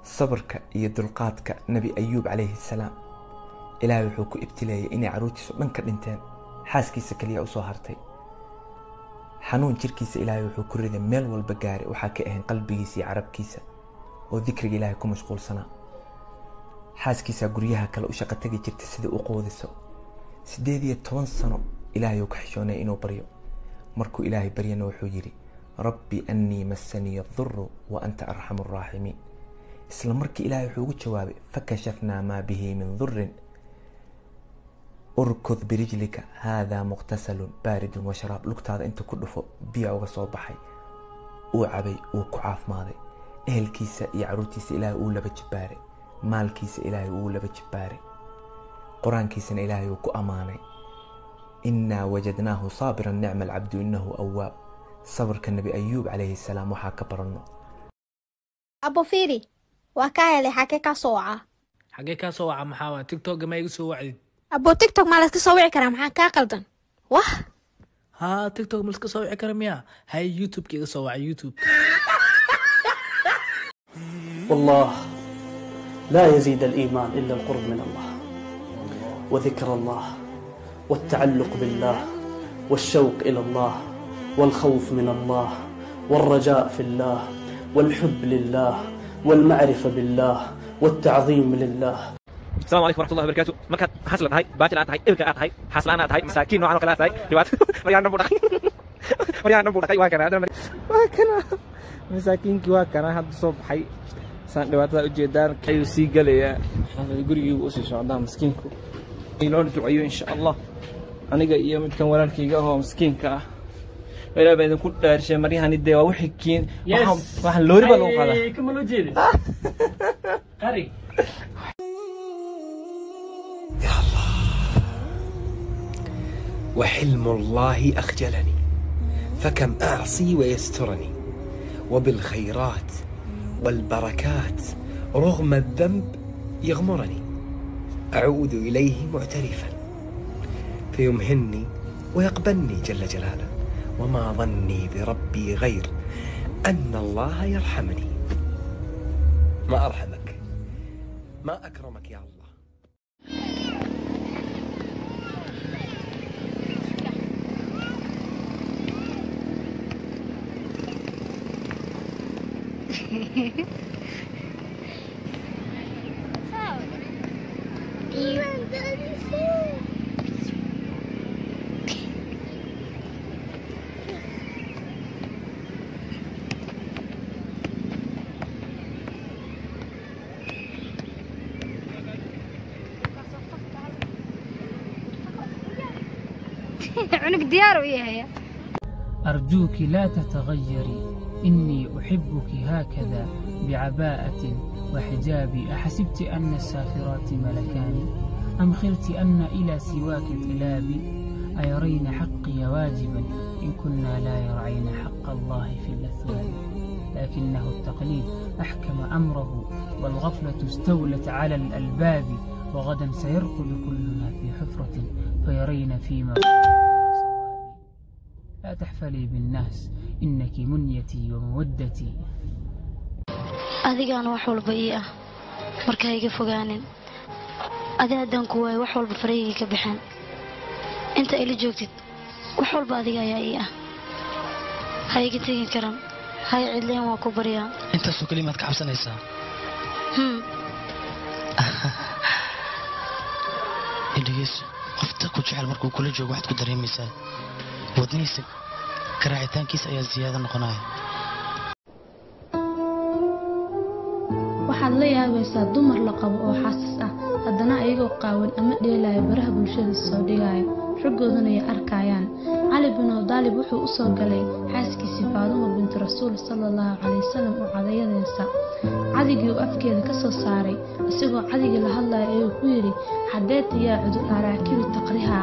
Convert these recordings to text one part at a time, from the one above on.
صبرك يدلقاتك نبي أيوب عليه السلام إلهي وحوكو ابتلاي إني عروتي منك الانتين حاسكيسا كليا وصهرتي حنون جيركيسا إلهي وحوكو ريدا ميل والبقاري وحاكي أهن قلبيسي عربكيسا وذكر إلهي كو مشغول سنة حاسكيسا قريها كلا وشاقتك جيرت سيدي أقودسو 18 سنة إلهي وكحشوني إنو بريو مركو إلهي برينا وحويري ربي أني مسني الضر وأنت أرحم الراحمين إسلام مركي إلهي وحوكو جوابي فكشفنا ما به من ضر أركض برجلك هذا مغتسل بارد وشراب لقط هذا أنت كله فوق بيع وصوبحي وعبي وكعاف ماضي أهل كيسة يعروتيس إلهي أولى بجباري مال كيسة إلهي أولى بجباري قرآن كيسة إلهي وكو أماني إنا وجدناه صابرا نعم العبد إنه أواب صبر كالنبي أيوب عليه السلام وحا كبرنو أبو فيري وكايا لي حكيكا صوعة حكيكا صوعة محاوة تيك توك ما يقصوا وعدي أبو تيك توك مالك صوعي كرام حكا قلدن واه ها تيك توك مالك صوعي كرام يا هاي يوتيوب كي صوع يوتيوب والله لا يزيد الإيمان إلا القرب من الله وذكر الله والتعلق بالله والشوق إلى الله والخوف من الله والرجاء في الله والحب لله والمعرفة بالله والتعظيم لله. السلام عليكم ورحمة الله وبركاته. مركز حصلت هاي باجلات هاي إلقاءات هاي حصلانات هاي مساكين نوعان وكلات هاي جوات مريان نبونا مريان نبونا هاي واكنا مساكين كواكنا هاد صوب حي سان جوات الجدار كيو سيجليا هذا يقولي وأسي شو عندها مسكينكو يلون تعيو إن شاء الله أنا جاي يوم كان ولا كي هو مسكين كا ولا بعدين كل دارشة مريها ندي وحكين واحد لوري بالو هذا كم لو جيري قري يا الله وحلم الله أخجلني فكم أعصي ويسترني وبالخيرات والبركات رغم الذنب يغمرني أعود إليه معترفا فيمهني ويقبلني جل جلاله وما ظني بربي غير أن الله يرحمني. ما أرحمك ما أكرمك يا الله. عنق ديار وياها. أرجوك لا تتغيري إني أحبك هكذا بعباءة وحجابي. أحسبت أن السافرات ملكان أم خلت أن إلى سواك طلابي. أيرين حقي واجبا إن كنا لا يرعين حق الله في الأثواب. لكنه التقليد أحكم أمره والغفلة استولت على الألباب. وغدا سيرقد كلنا في حفرة فيرين فيما لا تحفلي بالناس إنك منيتي ومودتي. adigaan wax walba ii ah marka iga fogaanin adi haddaan ku waayo wax walba farayga ka baxaan inta ila joogtid wax walba adiga ayaa ii ah ha iga tegi karan hay cidleen waa ku baryaa intaasoo kalimaad ka cabsanaysaa idhigeys qofta ku jecel markuu kula joogo waxaad ku dareemaysaa wadnihiisa karaacitaankiisa ayaa ziyaado noqonaya. waxaad la yaabaysaa dumar la qabo oo xaasas ah haddana ayagoo qaawan ama dheelaya baraha bulshada soo dhigaya raggooduna ay arkayaan. cali bin abi daalib wuxuu u soo galay xaaskiisii faaduma binti rasuul sallallahu alayhi wasallam oo cadayadeesa cadigii uu afkeeda ka soo saaray isagoo cadigii la hadlaya ayuu ku yiri xadeed yaa cudul araakibi taqriha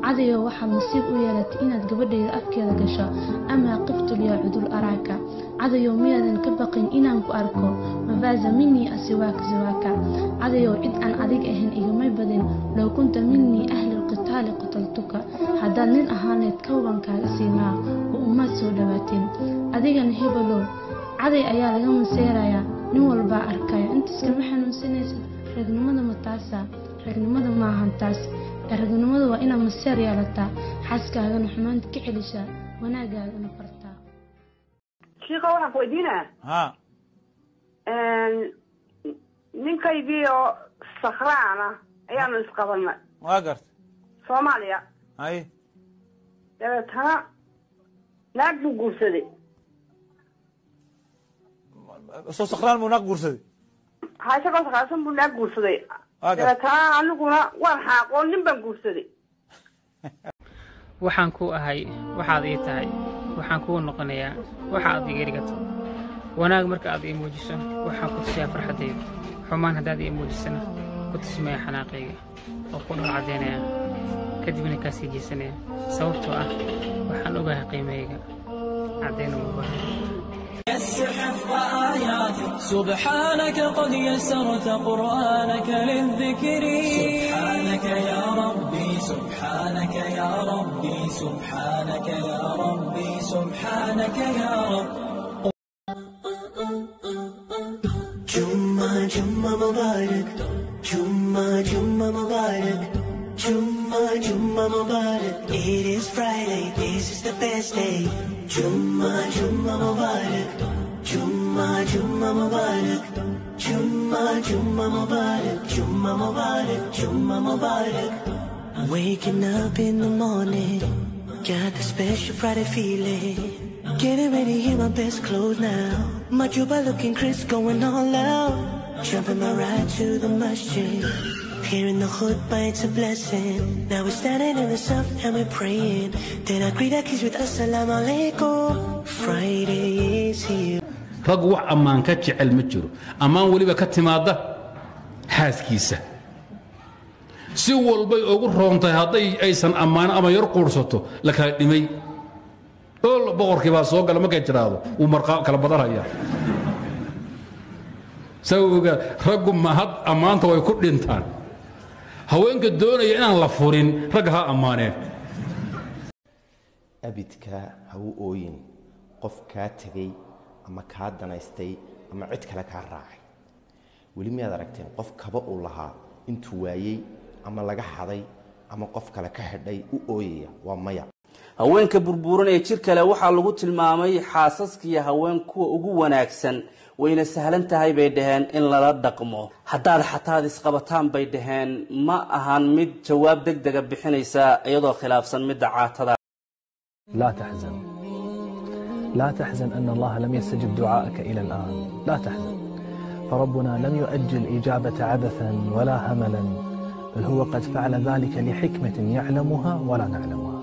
cadiyo waxaad nasiib u yeelatay inaad gabadheeda afkeeda gasho ama qiftul yaa cudul araaka cadiyo miyaadan ka baqin inaan ku arko mafaaza minni asiwaaka siwaaka cadiyo cid aan adig ahayn igama badin low kunta minni ahli alqitaal qataltuka haddaad nin ahaaneed kawbankaaga siinaa oo umaad soo dhawaateen adigana hebalow caday ayaa laga maseerayaa nin walbaa arkaya inta maanta iskama xanuunsanaysid ragnimada ma taasa ragnimada ma ahan taas ragnimada waa inaad maseer yeelataa xaaskaagana xumaanta ka celishaa wanaagaagana fartaa shiiqa waxaan ku weydiinaa ninkaygii oo sakraan ah ayaanu isqabanay waa garta Soomaaliya hay dabeetana naag buu guursaday soo sakraan buu naag guursaday isagoo sakraan buu naag guursaday dabeetana aniguna waan xaaqoon nin baan guursaday waxaan ku ahay waxaad ii tahay waxaan kuu noqonayaa waxa aad iga dhigato wanaag marka aad ii muujiso waxaan ku tusiyaa farxaddayda xumaan haddaad ii muujisana ku tusmaya xanaaqayga oo ku dhal caddaynaya kadibna kaa sii jeesanaya sababtoo ah waxaan ogahay qiimahayga caddayna uma baahan سبحانك قد يسرت قرآنك للذكر سبحانك يا ربي سبحانك يا ربي سبحانك يا ربي سبحانك يا رب جمعة جمعة مبارك جمعة جمعة مبارك جمعة جمعة مبارك It is Friday, this is the best day جمعة جمعة مبارك جمعة جمعة مبارك جمعة جمعة مبارك جمعة مبارك جمعة مبارك Waking up in the morning got the special Friday feeling Getting ready in my best clothes now My juba looking crisp, going all out Jumping my ride to the masjid Hearing the khutbah, it's a blessing Now we're standing in the sun and we're praying Then I greet our kids with Assalamu alaikum Friday is here rag wax ammaan ka jecel ma jiro ammaan waliba ka timaada xaaskiisa si walbay ugu roontay hadday aysan ammaan ama yar quursato la kala dhimay oo boqorkii baa soo gala markay tiraado uu marqa kala badanaya sawga raggu ma had ammaanta way ku dhintaan haweenka doonaya inaan la furin rag ha ammaaneen abidka ha u ooyin qof ka tagay ama ka danaystay ama cid kale ka raacay wali miyaad aragteen qof kaba uu lahaa intuu waayay ama laga xaday ama qof kale ka xidhay u ooyaya waa maya haweenka burburan ee jir kale waxaa lagu tilmaamay xaasaskiya haween kuwa ugu wanaagsan wayna sahlan tahay bay dhaheen in lala dhaqmo haddaad xataad isqabataan bay dhaheen ma ahan mid jawaab degdega bixinaysa iyadoo khilaafsan midda caatada لا تحزن لا تحزن أن الله لم يستجب دعائك إلى الآن لا تحزن فربنا لم يؤجل إجابة عبثا ولا هملا بل هو قد فعل ذلك لحكمة يعلمها ولا نعلمها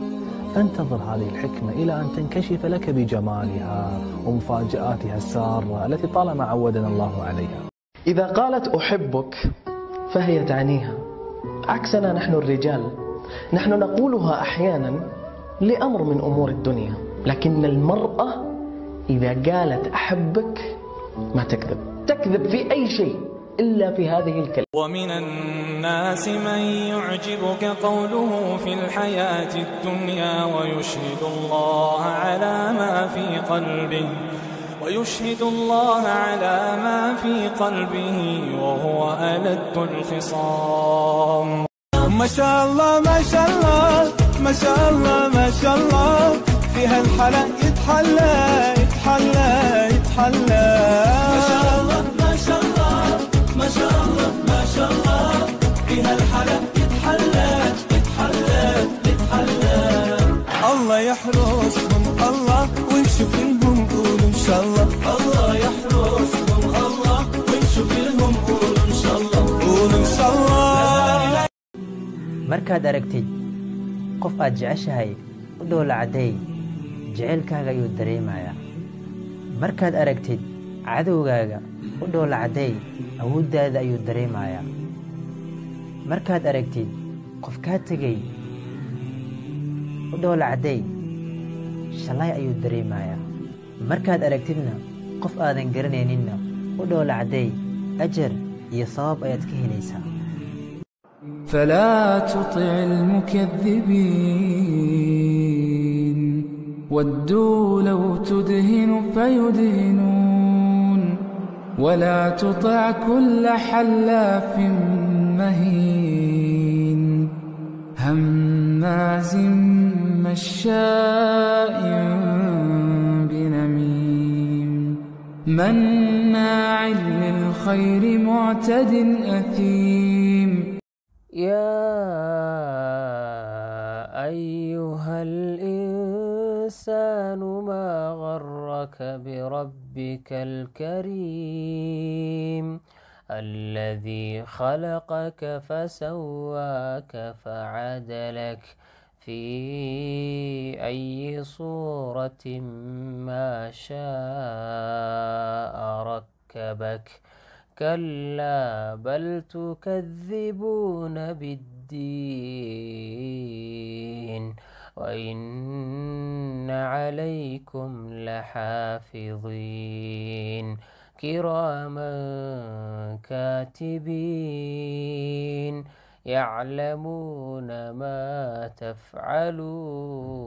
فانتظر هذه الحكمة إلى أن تنكشف لك بجمالها ومفاجآتها السارة التي طالما عودنا الله عليها إذا قالت أحبك فهي تعنيها عكسنا نحن الرجال نحن نقولها أحيانا لأمر من أمور الدنيا لكن المرأة إذا قالت أحبك ما تكذب تكذب في أي شيء إلا في هذه الكلمة ومن الناس من يعجبك قوله في الحياة الدنيا ويشهد الله على ما في قلبه ويشهد الله على ما في قلبه وهو ألد الخصام ما شاء الله ما شاء الله ما شاء الله ما شاء الله فيها الحلا يتحلى يتحلى يتحلى ما شاء الله ما شاء الله ما شاء الله ما شاء الله فيها الحلا يتحلى يتحلى يتحلى الله يحرسهم الله ويشوف لهم قول ان شاء الله الله يحرسهم الله ويشوف لهم قول ان شاء الله قول ان شاء الله markaad aragtid qof aad jeceshahay u dhoola cadeey jaceylkaaga ayuu dareemayaa markaad aragtid cadowgaaga u dhoola cadeey awooddaada ayuu dareemayaa markaad aragtid qof kaa tegay u dhoola cadeey shalay ayuu dareemayaa markaad aragtidna qof aadan garanayninna u dhoola cadeey ajar iyo sabab ayaad ka helaysaa فلا تطع المكذبين ودوا لو تدهن فيدهنون ولا تطع كل حلاف مهين هماز مشاء بنميم مناع للخير معتد أثيم يا أيها الإنسان ما غرك بربك الكريم الذي خلقك فسواك فعدلك في أي صورة ما شاء ركبك كلا بل تكذبون بالدين وإن عليكم لحافظين كراما كاتبين يعلمون ما تفعلون